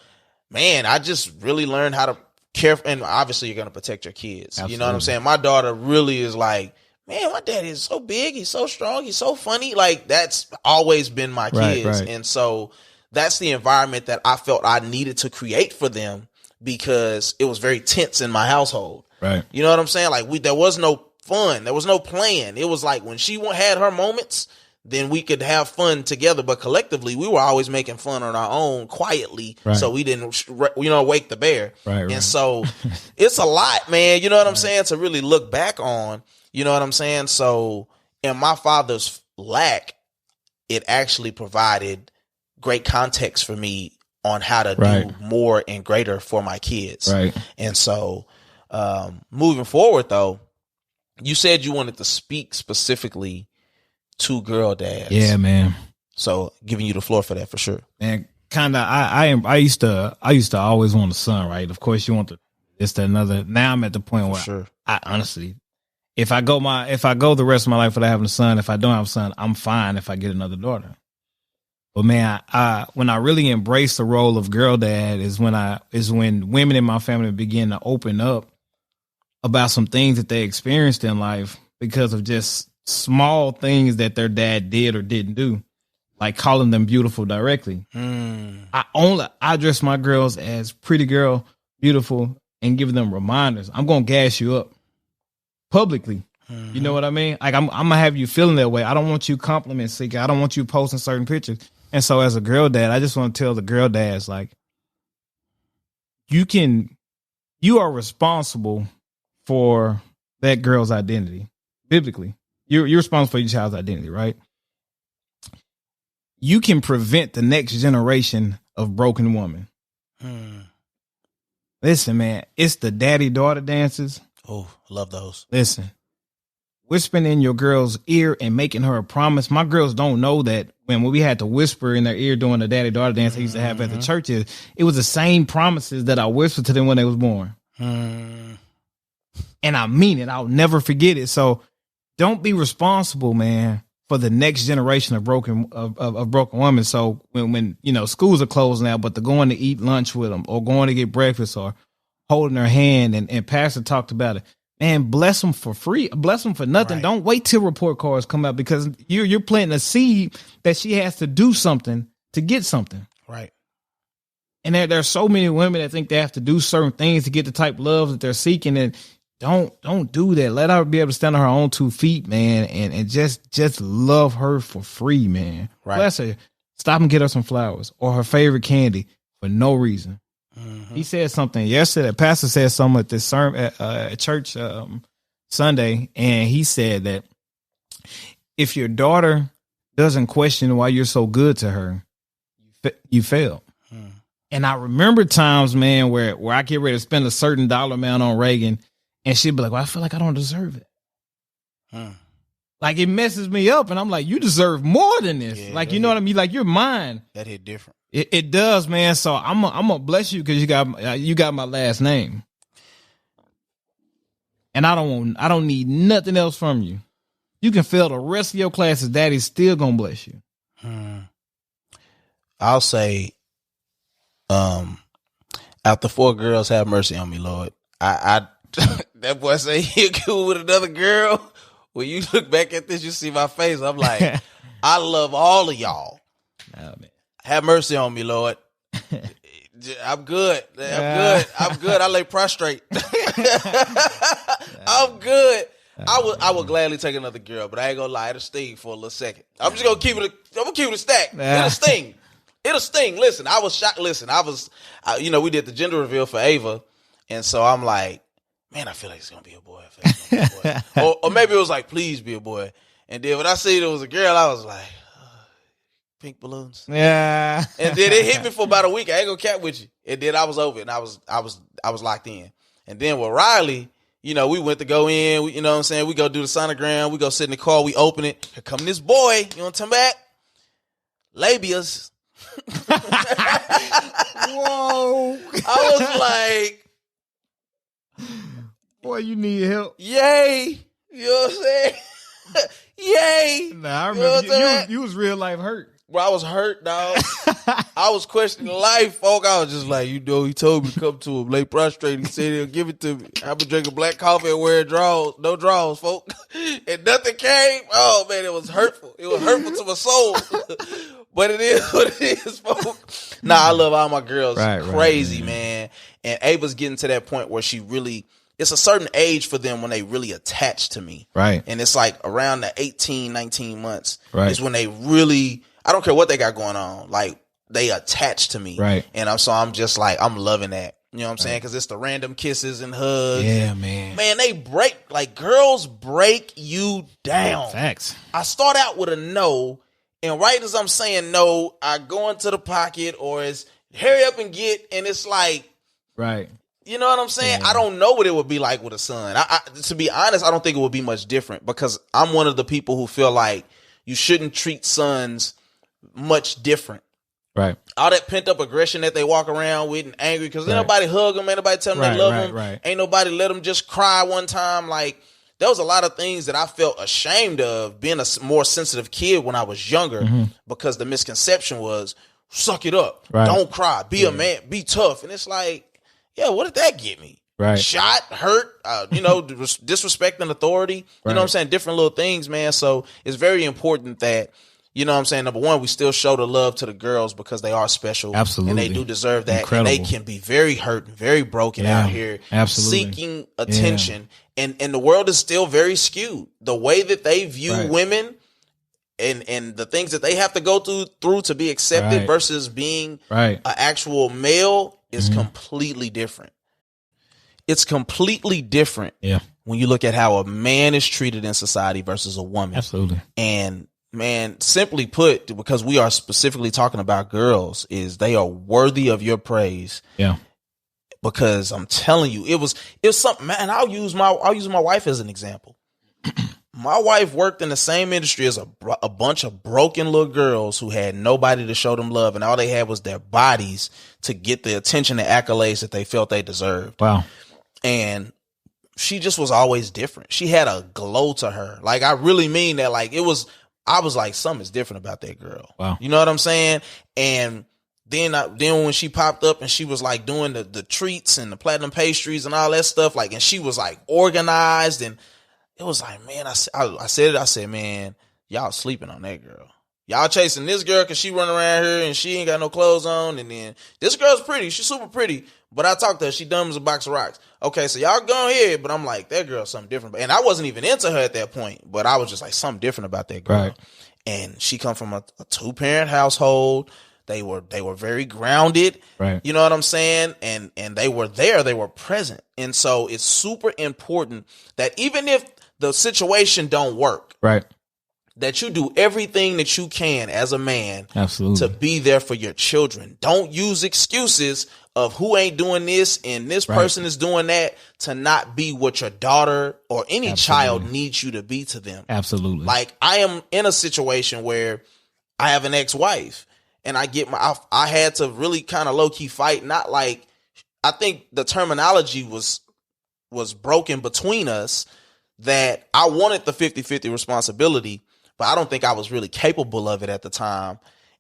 man, I just really learned how to care. And obviously you're going to protect your kids. Absolutely. You know what I'm saying? My daughter really is like, man, my daddy is so big. He's so strong. He's so funny. Like, that's always been my kids. Right. And so that's the environment that I felt I needed to create for them, because it was very tense in my household. Right. You know what I'm saying? Like, there was no fun. There was no plan. It was like when she had her moments, then we could have fun together. But collectively, we were always making fun on our own quietly. Right. So we didn't, wake the bear. Right. And so it's a lot, man. You know what I'm saying? To really look back on, you know what I'm saying? So in my father's lack, it actually provided great context for me on how to do more and greater for my kids. Right. And so, moving forward though, you said you wanted to speak specifically to girl dads. Yeah, man. So giving you the floor for that for sure. And kind of, I used to always want a son, right? Of course you want another. Now I'm at the point where Sure. I honestly, if I go the rest of my life without having a son, if I don't have a son, I'm fine if I get another daughter. But man, when I really embrace the role of girl dad is when women in my family begin to open up about some things that they experienced in life because of just small things that their dad did or didn't do, like calling them beautiful directly. I address my girls as pretty girl, beautiful, and giving them reminders. I'm gonna gas you up publicly. You know what I mean? Like I'm gonna have you feeling that way. I don't want you compliment seeking. I don't want you posting certain pictures. And so as a girl dad, I just want to tell the girl dads, like, you are responsible for that girl's identity. Biblically, you're responsible for your child's identity, right? You can prevent the next generation of broken woman. Listen, man, it's the daddy-daughter dances. Oh, love those. Listen, whispering in your girl's ear and making her a promise. My girls don't know that when we had to whisper in their ear during the daddy-daughter dance I used to have at the churches, it was the same promises that I whispered to them when they was born. And I mean it. I'll never forget it. So don't be responsible, man, for the next generation of broken women. So when schools are closed now, but they're going to eat lunch with them or going to get breakfast or holding their hand, and Pastor talked about it. Man, bless them for free. Bless them for nothing. Right. Don't wait till report cards come out, because you're planting a seed that she has to do something to get something. Right. And there's so many women that think they have to do certain things to get the type of love that they're seeking. And don't do that. Let her be able to stand on her own 2 feet, man, and just love her for free, man. Right. Bless her. Stop and get her some flowers or her favorite candy for no reason. He said something yesterday. Pastor said something at this sermon at church Sunday, and he said that if your daughter doesn't question why you're so good to her, you failed. And I remember times, man, where I get ready to spend a certain dollar amount on Reagan, and she'd be like, well, I feel like I don't deserve it. Like, it messes me up, and I'm like, you deserve more than this. Yeah, like, you know what I mean? Like, you're mine. That hit different. It does, man. So I'm gonna bless you because you got my last name, and I don't need nothing else from you. You can fail the rest of your classes. Daddy's still gonna bless you. I'll say, after 4 girls, have mercy on me, Lord. I that boy say he cool with another girl. When you look back at this, you see my face. I'm like, I love all of y'all. Oh, man. Have mercy on me, Lord. I'm good. I'm good. I lay prostrate. I'm good. I would gladly take another girl, but I ain't gonna lie, it'll sting for a little second. I'm just gonna keep it. I'm gonna keep it a stack. It'll sting. It'll sting. Listen, I was shocked. Listen, we did the gender reveal for Ava, and so I'm like, man, I feel like it's gonna be a boy. I feel like it's gonna be a boy. or maybe it was like, please be a boy. And then when I see it was a girl, I was like, pink balloons. Yeah. And then it hit me for about a week. I ain't gonna cap with you. And then I was over it, and I was locked in. And then with Riley, you know, we went to go in. You know what I'm saying? We go do the sonogram. We go sit in the car. We open it. Here come this boy. You want to come back? Labias. Whoa. I was like, boy, you need help. Yay. You know what I'm saying? Yay. Nah, I You know remember what I'm saying? you was real life hurt. Bro, I was hurt, dog. I was questioning life, folk. I was just like, you know, he told me to come to him, lay prostrate. He said he'll give it to me. I've been drinking black coffee and wearing drawers, no drawers, folk. And nothing came. Oh, man, it was hurtful. It was hurtful to my soul. But it is what it is, folk. Nah, I love all my girls. Crazy, right, man. And Ava's getting to that point where she really, it's a certain age for them when they really attach to me. Right. And it's like around the 18, 19 months is when they really, I don't care what they got going on. Like, they attach to me. Right. And I'm just like, I'm loving that. You know what I'm saying? Because it's the random kisses and hugs. Yeah, man. Man, they break, like, girls break you down. Facts. I start out with a no, and right as I'm saying no, I go into the pocket, or it's hurry up and get, and it's like, right. You know what I'm saying? Yeah. I don't know what it would be like with a son. To be honest, I don't think it would be much different, because I'm one of the people who feel like you shouldn't treat sons much different. Right. All that pent up aggression that they walk around with and angry because ain't nobody hug them, ain't nobody tell them they love them, ain't nobody let them just cry one time. Like, there was a lot of things that I felt ashamed of being a more sensitive kid when I was younger, because the misconception was, suck it up, don't cry, be a man, be tough. And it's like, yeah, what did that get me? Right. Shot, hurt, disrespecting authority. You know what I'm saying? Different little things, man. So it's very important that, you know what I'm saying, number one, we still show the love to the girls because they are special. Absolutely. And they do deserve that. Incredible. And they can be very hurt and very broken out here. Absolutely. Seeking attention. Yeah. And the world is still very skewed. The way that they view women and the things that they have to go through to be accepted versus being an actual male is completely different. It's completely different when you look at how a man is treated in society versus a woman. Absolutely. And man, simply put, because we are specifically talking about girls, is they are worthy of your praise. Yeah. Because I'm telling you, it was something, man. I'll use my wife as an example. My wife worked in the same industry as a bunch of broken little girls who had nobody to show them love, and all they had was their bodies to get the attention and accolades that they felt they deserved. Wow. And she just was always different. She had a glow to her. Like, I really mean that. Like, I was like, something's different about that girl. Wow. You know what I'm saying? And then when she popped up and she was like doing the treats and the platinum pastries and all that stuff, like, and she was like organized, and it was like, man, I said, man, y'all sleeping on that girl. Y'all chasing this girl because she running around here and she ain't got no clothes on. And then this girl's pretty. She's super pretty. But I talked to her. She dumb as a box of rocks. Okay, so y'all go ahead. But I'm like, that girl's something different. And I wasn't even into her at that point. But I was just like, something different about that girl. Right. And she come from a 2-parent household. They were very grounded. Right. You know what I'm saying? And they were there. They were present. And so it's super important that even if the situation don't work. Right. That you do everything that you can as a man. Absolutely. To be there for your children. Don't use excuses of who ain't doing this and this person is doing that to not be what your daughter or any child needs you to be to them. Absolutely. Like, I am in a situation where I have an ex-wife and I had to really kind of low key fight. Not like, I think the terminology was broken between us, that I wanted the 50-50 responsibility, but I don't think I was really capable of it at the time.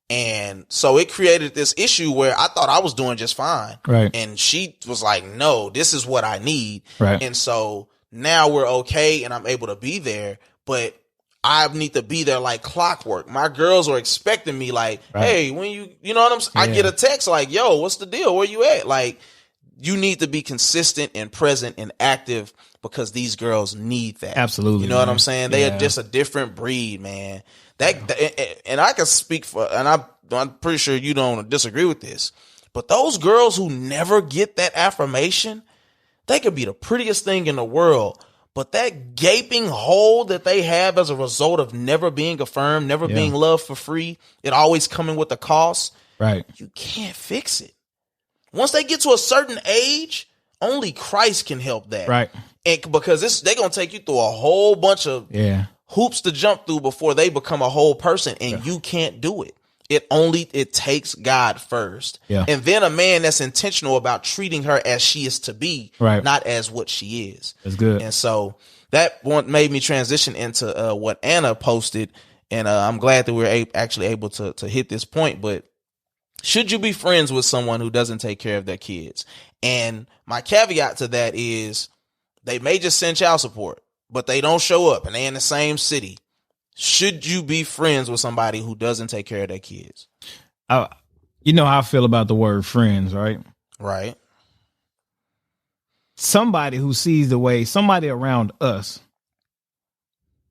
And so it created this issue where I thought I was doing just fine. Right. And she was like, no, this is what I need. Right. And so now we're okay and I'm able to be there, but I need to be there like clockwork. My girls are expecting me like, hey, when you know what I'm saying? I get a text like, yo, what's the deal? Where you at? Like, you need to be consistent and present and active because these girls need that. Absolutely. You know what I'm saying? They are just a different breed, man. And I can speak for, and I'm pretty sure you don't disagree with this, but those girls who never get that affirmation, They could be the prettiest thing in the world, but that gaping hole that they have as a result of never being affirmed, never being loved for free, it always coming with a cost. Right. You can't fix it. Once they get to a certain age, only Christ can help that. Right. And because they're going to take you through a whole bunch of hoops to jump through before they become a whole person, and you can't do it. It takes God first. Yeah. And then a man that's intentional about treating her as she is to be, not as what she is. That's good. And so that one made me transition into what Anna posted. And I'm glad that we're actually able to hit this point. But should you be friends with someone who doesn't take care of their kids? And my caveat to that is they may just send child support, but they don't show up and they're in the same city. Should you be friends with somebody who doesn't take care of their kids? You know how I feel about the word friends, right? Right. Somebody who sees the way, somebody around us,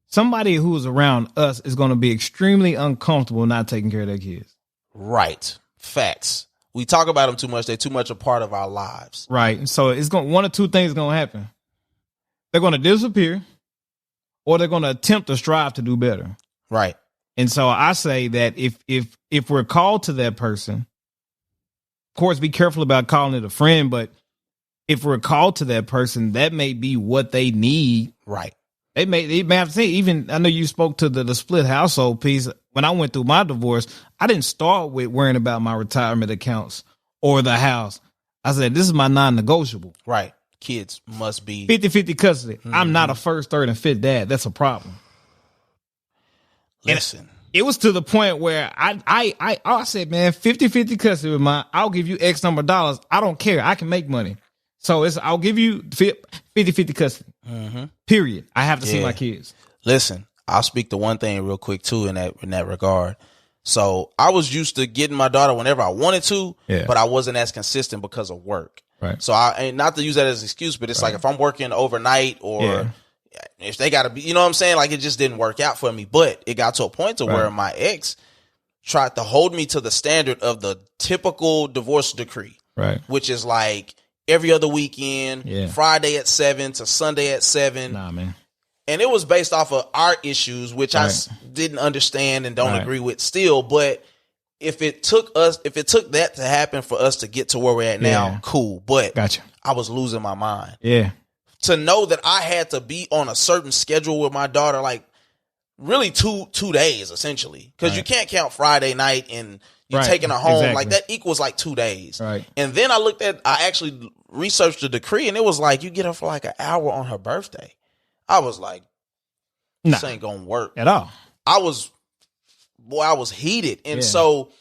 somebody who's around us is going to be extremely uncomfortable not taking care of their kids. Right. Facts. We talk about them too much. They're too much a part of our lives. Right. So it's one or two things going to happen. They're going to disappear, or they're going to attempt to strive to do better. Right. And so I say that if we're called to that person, of course, be careful about calling it a friend, but if we're called to that person, that may be what they need. Right. They may have to say, even, I know you spoke to the split household piece. When I went through my divorce, I didn't start with worrying about my retirement accounts or the house. I said, this is my non-negotiable. Right. Kids must be 50-50 custody. Mm-hmm. I'm not a first, third, and fifth dad. That's a problem. Listen. And it was to the point where I said, man, 50-50 custody with mine. I'll give you X number of dollars. I don't care. I can make money. So I'll give you 50-50 custody. Mm-hmm. Period. I have to see my kids. Listen, I'll speak to one thing real quick too in that regard. So I was used to getting my daughter whenever I wanted to, but I wasn't as consistent because of work. Right. So and not to use that as an excuse, but it's like if I'm working overnight or if they got to be, you know what I'm saying? Like it just didn't work out for me, but it got to a point to where my ex tried to hold me to the standard of the typical divorce decree, which is like every other weekend, Friday at 7 to Sunday at 7. Nah, man. And it was based off of our issues, which I didn't understand and don't agree with still. But if it took that to happen for us to get to where we're at now, cool. But I was losing my mind. Yeah. To know that I had to be on a certain schedule with my daughter, like really two days essentially, because you can't count Friday night and you're taking her home. Exactly. Like that equals like 2 days. Right. And then I actually researched the decree, and it was like you get her for like an hour on her birthday. I was like, this ain't gonna work at all. I was heated. And so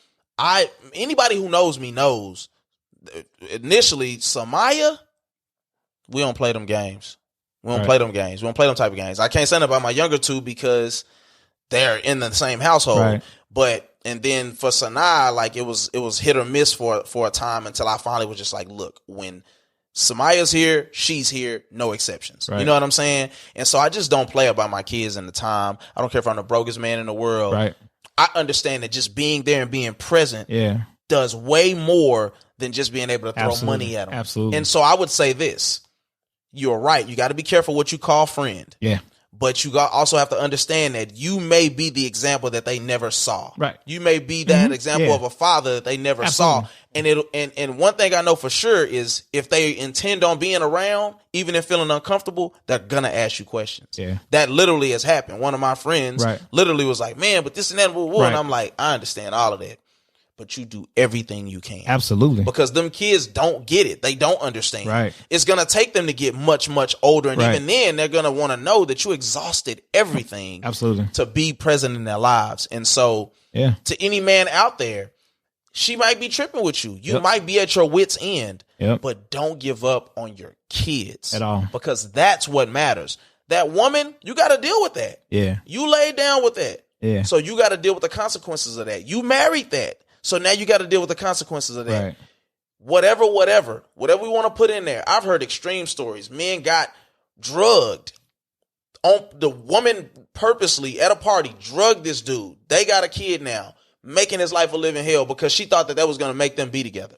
anybody who knows me knows initially Samaya, we don't play them games. We don't play them games. We don't play them type of games. I can't say that about my younger two because they're in the same household. Right. But and then for Sanaa, like it was hit or miss for a time until I finally was just like, look, when Samaya's here, she's here, no exceptions. Right. You know what I'm saying? And so I just don't play about my kids and the time. I don't care if I'm the brokest man in the world. Right. I understand that just being there and being present does way more than just being able to throw money at them. Absolutely. And so I would say this. You're right. You got to be careful what you call friend. Yeah. But you also have to understand that you may be the example that they never saw. Right. You may be that example of a father that they never saw. And and one thing I know for sure is if they intend on being around, even if feeling uncomfortable, they're gonna ask you questions. Yeah. That literally has happened. One of my friends literally was like, "Man, but this and that," and I'm like, "I understand all of that." But you do everything you can. Absolutely. Because them kids don't get it. They don't understand. Right. It's going to take them to get much, much older. And even then, they're going to want to know that you exhausted everything Absolutely. To be present in their lives. And so to any man out there, she might be tripping with you. You might be at your wit's end. But don't give up on your kids. At all. Because that's what matters. That woman, you got to deal with that. Yeah. You laid down with that. Yeah. So you got to deal with the consequences of that. You married that. So now you got to deal with the consequences of that. Right. Whatever we want to put in there. I've heard extreme stories. Men got drugged. The woman purposely at a party drugged this dude. They got a kid now, making his life a living hell because she thought that was going to make them be together.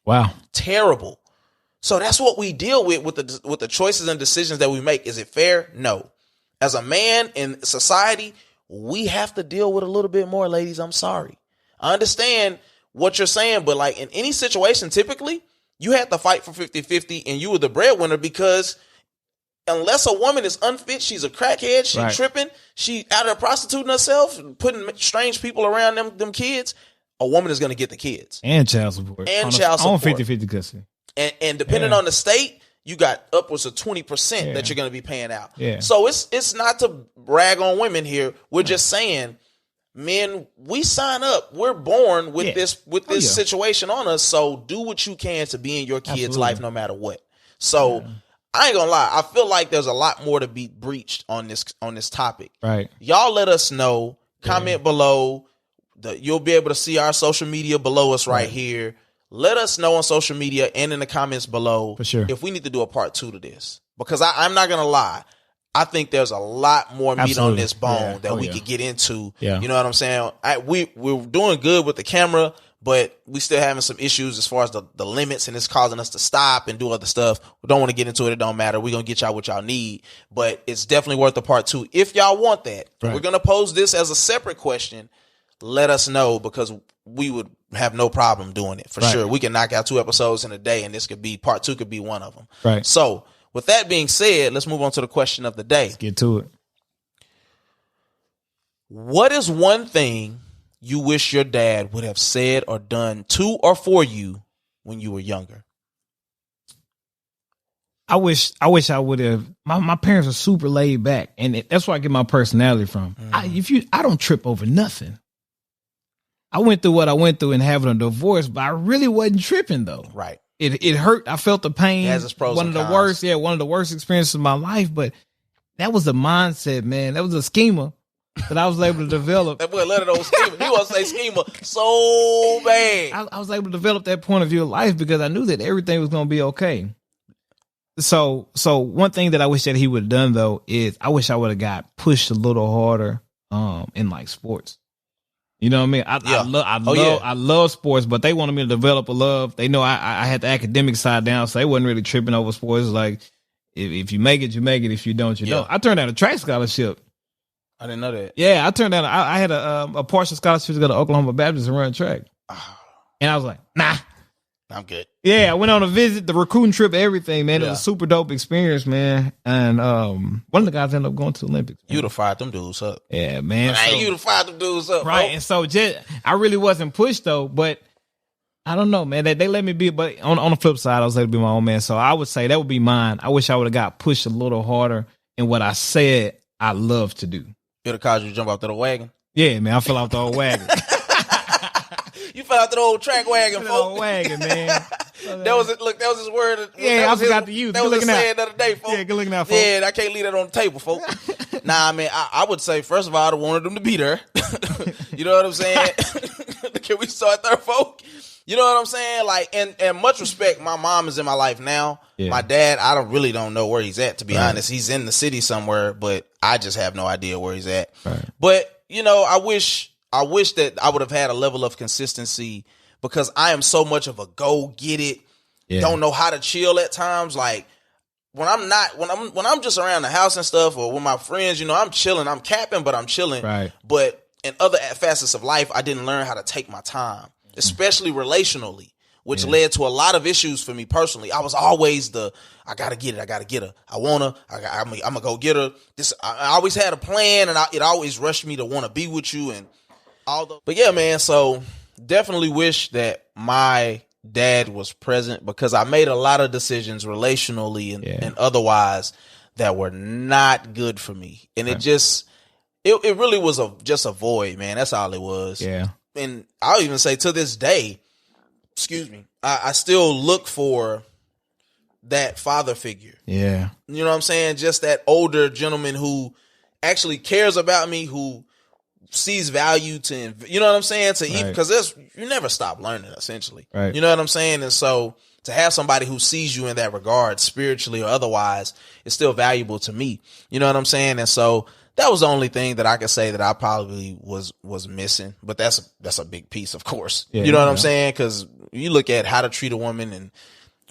Wow. Terrible. So that's what we deal with the choices and decisions that we make. Is it fair? No. As a man in society, we have to deal with a little bit more, ladies. I'm sorry. I understand what you're saying, but like in any situation, typically you have to fight for 50-50 and you were the breadwinner, because unless a woman is unfit, she's a crackhead, she tripping, she out there prostituting herself, putting strange people around them kids, a woman is going to get the kids. And child support. And child support. On 50-50 custody. And depending on the state, you got upwards of 20% that you're going to be paying out. Yeah. So it's not to brag on women here. We're just saying, men, we sign up. We're born with this situation on us. So do what you can to be in your kid's life no matter what. So I ain't gonna lie. I feel like there's a lot more to be breached on this topic. Right. Y'all let us know. Comment below. You'll be able to see our social media below us right here. Let us know on social media and in the comments below for sure if we need to do a part 2 to this. Because I'm not gonna lie. I think there's a lot more meat on this bone that we could get into. Yeah. You know what I'm saying? We're doing good with the camera, but we still having some issues as far as the limits, and it's causing us to stop and do other stuff. We don't want to get into it. It don't matter. We're going to get y'all what y'all need, but it's definitely worth a part 2 if y'all want that. Right. We're going to pose this as a separate question. Let us know, because we would have no problem doing it for sure. We can knock out 2 episodes in a day, and this could be part 2 could be one of them. Right. So with that being said, let's move on to the question of the day. Let's get to it. What is one thing you wish your dad would have said or done to or for you when you were younger? I wish I would have. My parents are super laid back, and that's where I get my personality from. I don't trip over nothing. I went through what I went through in having a divorce, but I really wasn't tripping though. Right. It hurt. I felt the pain. It has its pros one and of the cons. one of the worst experiences of my life. But that was the mindset, man. That was a schema that I was able to develop. That boy let it old schema. He want to say schema so bad. I was able to develop that point of view of life because I knew that everything was going to be okay. So one thing that I wish that he would have done though is I wish I would have got pushed a little harder in like sports. You know what I mean? I love sports, but they wanted me to develop a love. They know I had the academic side down, so they wasn't really tripping over sports. Like if you make it, you make it. If you don't, you don't. I turned down a track scholarship. I didn't know that. Yeah, I turned down. I had a partial scholarship to go to Oklahoma Baptist and run track, and I was like, nah. I'm good. Yeah, I went on a visit, the recruiting trip, everything, man. It was a super dope experience, man. And one of the guys ended up going to the Olympics. Man. You'd have fired them dudes up. Yeah, man. You'd have fired them dudes up. Right. Bro. And so I really wasn't pushed though, but I don't know, man. They let me be, but on the flip side, I was able to be my own man. So I would say that would be mine. I wish I would have got pushed a little harder in what I said I love to do. It would have caused you to jump off the wagon. Yeah, man. I fell off the old wagon. You fell out the old track wagon, folks. Old wagon, man. That was his word. Yeah, I forgot to use. That was his saying the other day, folks. Yeah, good looking out, folks. Yeah, I can't leave that on the table, folks. Nah, man, I would say, first of all, I'd have wanted them to be there. You know what I'm saying? Can we start there, folks? You know what I'm saying? Like, and much respect, my mom is in my life now. Yeah. My dad, I don't know where he's at, to be honest. He's in the city somewhere, but I just have no idea where he's at. Right. But, you know, I wish that I would have had a level of consistency, because I am so much of a go get it. Yeah. Don't know how to chill at times. Like when I'm just around the house and stuff, or with my friends, you know, I'm chilling, I'm capping, but I'm chilling. Right. But in other facets of life, I didn't learn how to take my time, especially relationally, which led to a lot of issues for me personally. I was always I gotta get it. I gotta get her. I'm gonna go get her. I always had a plan, and it always rushed me to want to be with you and all the. But yeah, man. So definitely wish that my dad was present, because I made a lot of decisions relationally and otherwise that were not good for me, and it really was just a void, man. That's all it was. Yeah. And I'll even say to this day, I still look for that father figure. Yeah. You know what I'm saying? Just that older gentleman who actually cares about me, who sees value to, you know what I'm saying? Because you never stop learning, essentially. Right. You know what I'm saying? And so to have somebody who sees you in that regard, spiritually or otherwise, is still valuable to me. You know what I'm saying? And so that was the only thing that I could say that I probably was missing. But that's a big piece, of course. Yeah, you know what I'm saying? Because you look at how to treat a woman and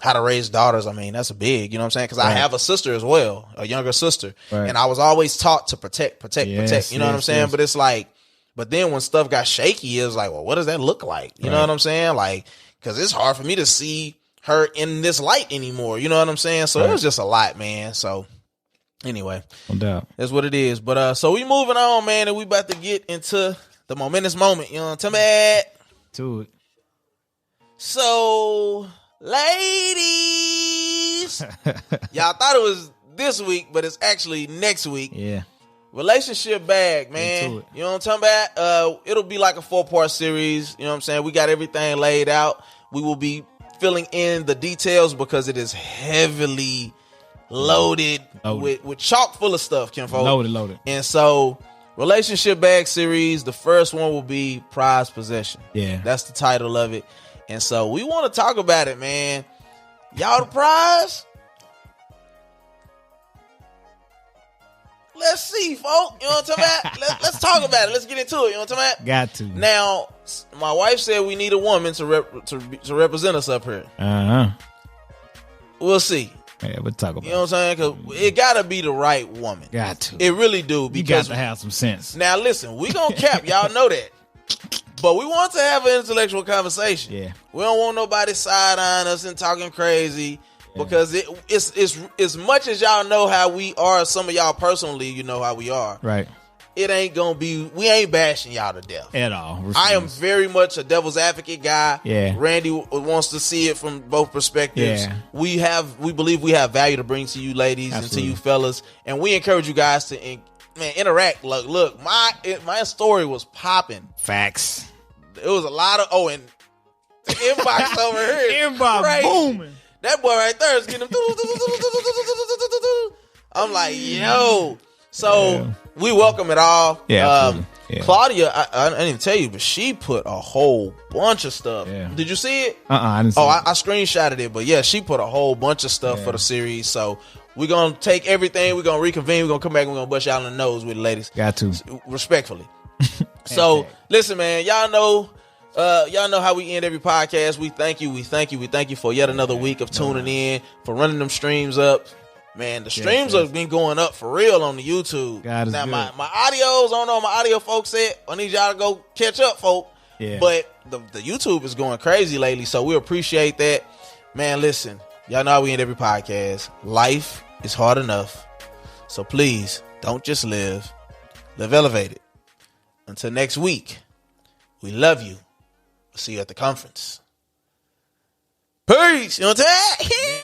how to raise daughters. I mean, that's a big, you know what I'm saying? Because I have a sister as well, a younger sister. Right. And I was always taught to protect. You know what I'm saying? Yes. But it's like, but then when stuff got shaky, it was like, well, what does that look like? You know what I'm saying? Like, because it's hard for me to see her in this light anymore. You know what I'm saying? So it was just a lot, man. So anyway, no doubt. That's what it is. But so we moving on, man, and we about to get into the momentous moment. You know what I'm talking about? To it. So, ladies, y'all thought it was this week, but it's actually next week. Yeah. Relationship bag, man. You know what I'm talking about? It'll be like a 4-part series. You know what I'm saying? We got everything laid out. We will be filling in the details because it is heavily loaded. With chock full of stuff, kinfolk. Loaded. And so, relationship bag series, the first one will be prized possession. Yeah. That's the title of it. And so we want to talk about it, man. Y'all the prize? Let's see, folk. You know what I'm talking about? Let's talk about it. Let's get into it. You know what I'm talking about? Got to. Now, my wife said we need a woman to represent us up here. We'll see. Yeah, we'll talk about it. You know what I'm saying? Because it got to be the right woman. Got to. It really do. Because you got to have some sense. Now, listen, we going to cap. Y'all know that. But we want to have an intellectual conversation. Yeah. We don't want nobody side-eyeing us and talking crazy. Because it's as much as y'all know how we are, some of y'all personally, you know how we are. Right. It ain't gonna be. We ain't bashing y'all to death at all. I am very much a devil's advocate guy. Yeah. Randy wants to see it from both perspectives. Yeah. We believe we have value to bring to you ladies and to you fellas, and we encourage you guys to interact. Look, my story was popping. Facts. It was a lot of and the inbox over here. Inbox booming. That boy right there is getting. I'm like, yo. So we welcome it all. Yeah, Claudia, I didn't even tell you, but she put a whole bunch of stuff. Yeah. Did you see it? I didn't see it. I screenshotted it, but yeah, she put a whole bunch of stuff for the series. So we're going to take everything. We're going to reconvene. We're going to come back and we're going to bust y'all in the nose with it, ladies. Got to. Respectfully. So listen, man, y'all know how we end every podcast. We thank you for yet another week of tuning in, for running them streams up. Man, the streams have been going up for real on the YouTube. Now, my audios, I don't know what my audio folks said. I need y'all to go catch up, folk. Yeah. But the YouTube is going crazy lately, so we appreciate that. Man, listen, y'all know how we end every podcast. Life is hard enough. So please, don't just live elevated. Until next week, we love you. See you at the conference. Peace. You know what I'm saying?